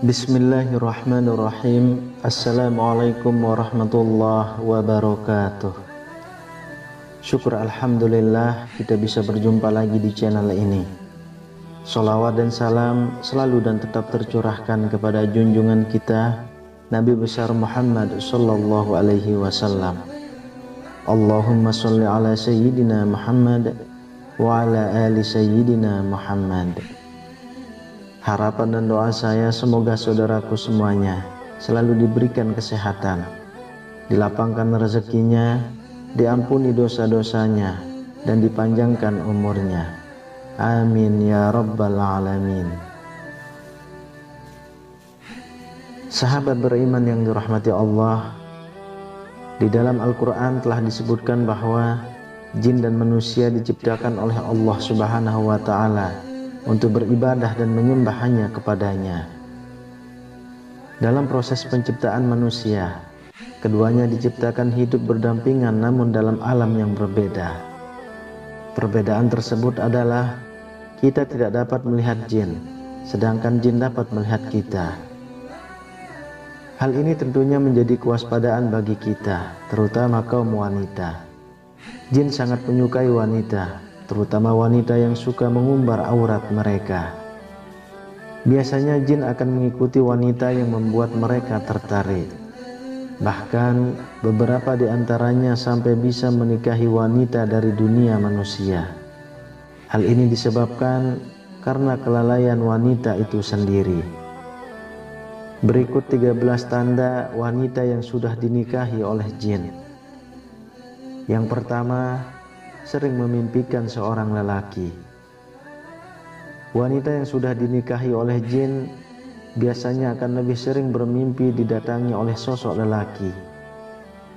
Bismillahirrahmanirrahim. Assalamualaikum warahmatullahi wabarakatuh. Syukur alhamdulillah kita bisa berjumpa lagi di channel ini. Sholawat dan salam selalu dan tetap tercurahkan kepada junjungan kita Nabi besar Muhammad sallallahu alaihi wasallam. Allahumma sholli ala sayyidina Muhammad wa ala ali sayyidina Muhammad. Harapan dan doa saya semoga saudaraku semuanya selalu diberikan kesehatan, dilapangkan rezekinya, diampuni dosa-dosanya, dan dipanjangkan umurnya. Amin ya rabbal alamin. Sahabat beriman yang dirahmati Allah, di dalam Al-Quran telah disebutkan bahwa jin dan manusia diciptakan oleh Allah Subhanahu wa Ta'ala untuk beribadah dan menyembah hanya kepadanya. Dalam proses penciptaan manusia, keduanya diciptakan hidup berdampingan namun dalam alam yang berbeda. Perbedaan tersebut adalah kita tidak dapat melihat jin, sedangkan jin dapat melihat kita. Hal ini tentunya menjadi kewaspadaan bagi kita, terutama kaum wanita. Jin sangat menyukai wanita, terutama wanita yang suka mengumbar aurat mereka. Biasanya jin akan mengikuti wanita yang membuat mereka tertarik. Bahkan beberapa di antaranya sampai bisa menikahi wanita dari dunia manusia. Hal ini disebabkan karena kelalaian wanita itu sendiri. Berikut 13 tanda wanita yang sudah dinikahi oleh jin. Yang pertama, sering memimpikan seorang lelaki. Wanita yang sudah dinikahi oleh jin biasanya akan lebih sering bermimpi didatangi oleh sosok lelaki.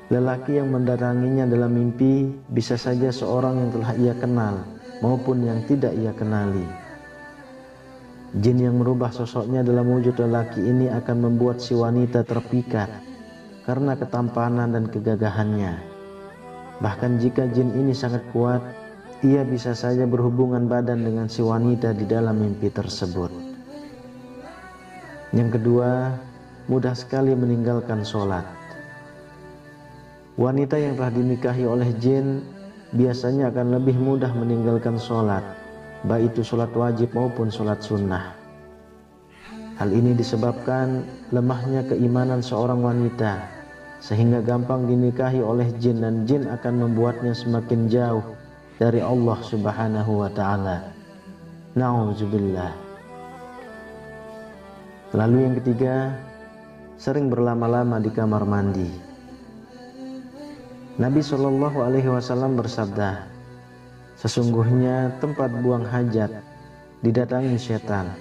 Lelaki yang mendatanginya dalam mimpi bisa saja seorang yang telah ia kenal maupun yang tidak ia kenali. Jin yang merubah sosoknya dalam wujud lelaki ini akan membuat si wanita terpikat karena ketampanan dan kegagahannya. Bahkan jika jin ini sangat kuat, ia bisa saja berhubungan badan dengan si wanita di dalam mimpi tersebut. Yang kedua, mudah sekali meninggalkan sholat. Wanita yang telah dinikahi oleh jin biasanya akan lebih mudah meninggalkan sholat, baik itu sholat wajib maupun sholat sunnah. Hal ini disebabkan lemahnya keimanan seorang wanita, sehingga gampang dinikahi oleh jin dan jin akan membuatnya semakin jauh dari Allah Subhanahu wa Ta'ala. Na'udzubillah. Lalu yang ketiga, sering berlama-lama di kamar mandi. Nabi Shallallahu alaihi wasallam bersabda, sesungguhnya tempat buang hajat didatangi setan.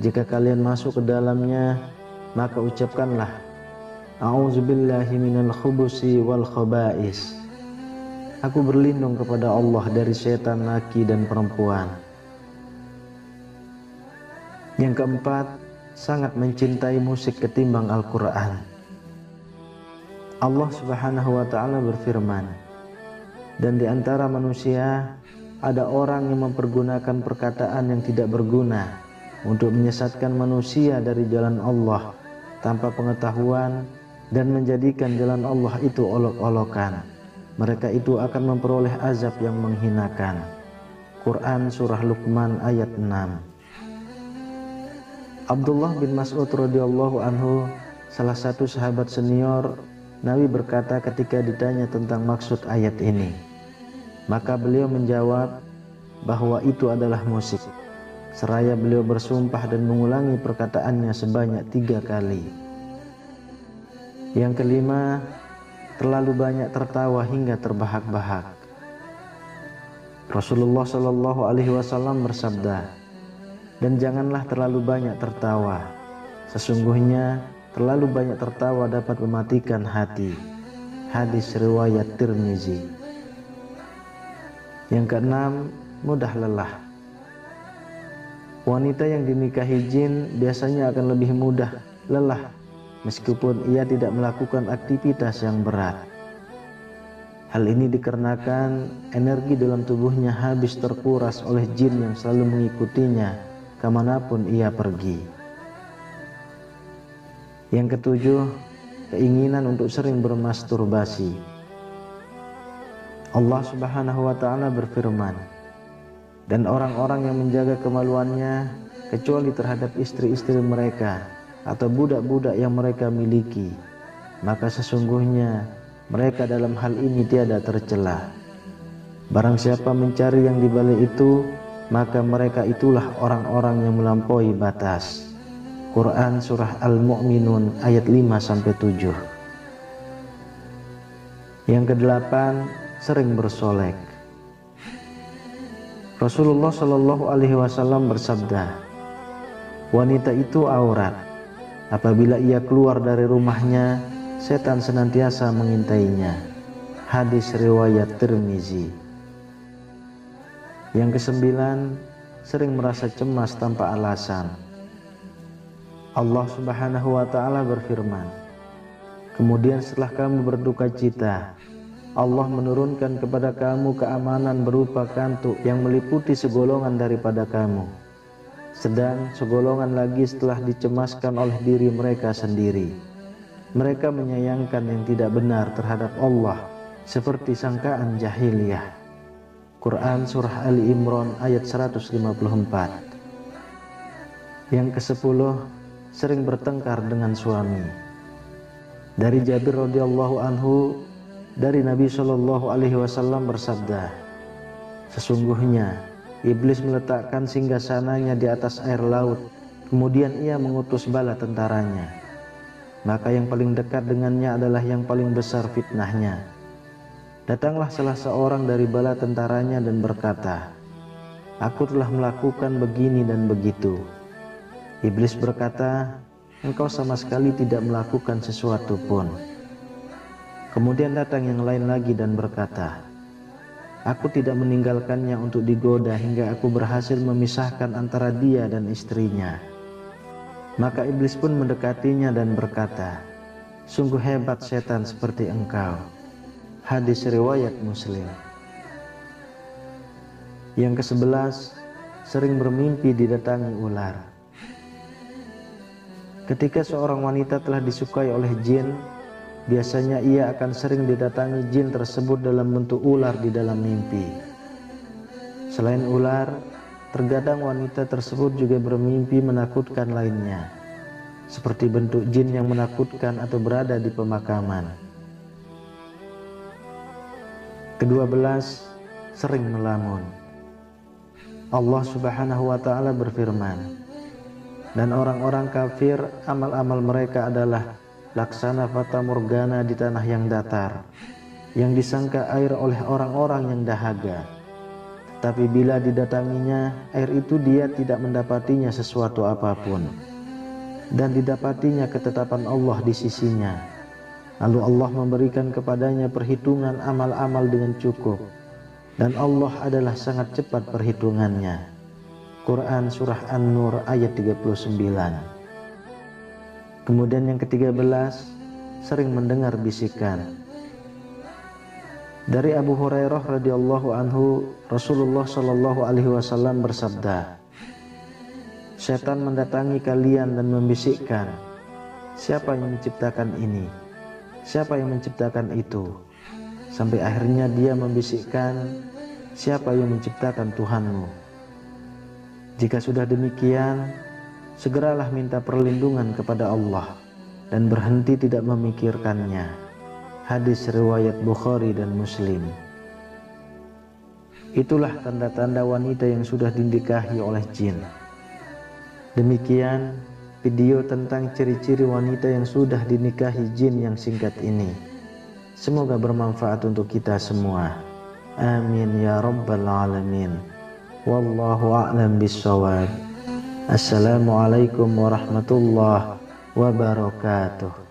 Jika kalian masuk ke dalamnya, maka ucapkanlah A'udzubillahi minal khubusi wal khaba'is. Aku berlindung kepada Allah dari setan laki dan perempuan. Yang keempat, sangat mencintai musik ketimbang Al-Quran. Allah Subhanahu wa Ta'ala berfirman, dan di antara manusia ada orang yang mempergunakan perkataan yang tidak berguna untuk menyesatkan manusia dari jalan Allah tanpa pengetahuan dan menjadikan jalan Allah itu olok-olokan. Mereka itu akan memperoleh azab yang menghinakan. Quran Surah Luqman ayat 6. Abdullah bin Mas'ud radhiyallahu anhu, salah satu sahabat senior Nabi, berkata ketika ditanya tentang maksud ayat ini, maka beliau menjawab bahwa itu adalah musik, seraya beliau bersumpah dan mengulangi perkataannya sebanyak 3 kali. Yang kelima, terlalu banyak tertawa hingga terbahak-bahak. Rasulullah Shallallahu alaihi wasallam bersabda, dan janganlah terlalu banyak tertawa. Sesungguhnya terlalu banyak tertawa dapat mematikan hati. Hadis riwayat Tirmizi. Yang keenam, mudah lelah. Wanita yang dinikahi jin biasanya akan lebih mudah lelah meskipun ia tidak melakukan aktivitas yang berat. Hal ini dikarenakan energi dalam tubuhnya habis terkuras oleh jin yang selalu mengikutinya kemanapun ia pergi. Yang ketujuh, keinginan untuk sering bermasturbasi. Allah Subhanahu wa ta'ala berfirman, dan orang-orang yang menjaga kemaluannya kecuali terhadap istri-istri mereka atau budak-budak yang mereka miliki, maka sesungguhnya mereka dalam hal ini tiada tercela. Barang siapa mencari yang dibalik itu, maka mereka itulah orang-orang yang melampaui batas. Quran Surah Al-Mu'minun ayat 5-7. Yang kedelapan, sering bersolek. Rasulullah Shallallahu Alaihi Wasallam bersabda, wanita itu aurat. Apabila ia keluar dari rumahnya, setan senantiasa mengintainya. Hadis riwayat Tirmizi. Yang kesembilan, sering merasa cemas tanpa alasan. Allah Subhanahu wa ta'ala berfirman, kemudian setelah kamu berduka cita, Allah menurunkan kepada kamu keamanan berupa kantuk yang meliputi segolongan daripada kamu. Sedang segolongan lagi setelah dicemaskan oleh diri mereka sendiri. Mereka menyayangkan yang tidak benar terhadap Allah seperti sangkaan jahiliyah. Quran Surah Ali Imran ayat 154. Yang ke-10, sering bertengkar dengan suami. Dari Jabir radhiyallahu anhu, dari Nabi Shallallahu Alaihi Wasallam bersabda, sesungguhnya iblis meletakkan singgasananya di atas air laut, kemudian ia mengutus bala tentaranya. Maka yang paling dekat dengannya adalah yang paling besar fitnahnya. Datanglah salah seorang dari bala tentaranya dan berkata, aku telah melakukan begini dan begitu. Iblis berkata, engkau sama sekali tidak melakukan sesuatu pun. Kemudian datang yang lain lagi dan berkata, aku tidak meninggalkannya untuk digoda hingga aku berhasil memisahkan antara dia dan istrinya. Maka iblis pun mendekatinya dan berkata, sungguh hebat setan seperti engkau. Hadis riwayat Muslim. Yang ke-11, sering bermimpi didatangi ular. Ketika seorang wanita telah disukai oleh jin, biasanya ia akan sering didatangi jin tersebut dalam bentuk ular di dalam mimpi. Selain ular, terkadang wanita tersebut juga bermimpi menakutkan lainnya, seperti bentuk jin yang menakutkan atau berada di pemakaman. Ke-12, sering melamun. Allah Subhanahu wa ta'ala berfirman, dan orang-orang kafir amal-amal mereka adalah laksana fata morgana di tanah yang datar, yang disangka air oleh orang-orang yang dahaga. Tetapi bila didatanginya air itu, dia tidak mendapatinya sesuatu apapun, dan didapatinya ketetapan Allah di sisinya. Lalu Allah memberikan kepadanya perhitungan amal-amal dengan cukup, dan Allah adalah sangat cepat perhitungannya. Quran Surah An-Nur ayat 39. Kemudian yang ke-13, sering mendengar bisikan. Dari Abu Hurairah radhiyallahu anhu, Rasulullah Shallallahu Alaihi Wasallam bersabda, setan mendatangi kalian dan membisikkan, siapa yang menciptakan ini? Siapa yang menciptakan itu? Sampai akhirnya dia membisikkan, siapa yang menciptakan Tuhanmu? Jika sudah demikian, segeralah minta perlindungan kepada Allah dan berhenti tidak memikirkannya. Hadis riwayat Bukhari dan Muslim. Itulah tanda-tanda wanita yang sudah dinikahi oleh jin. Demikian video tentang ciri-ciri wanita yang sudah dinikahi jin yang singkat ini. Semoga bermanfaat untuk kita semua. Amin ya rabbal alamin. Wallahu a'lam bishawab. Assalamualaikum warahmatullahi wabarakatuh.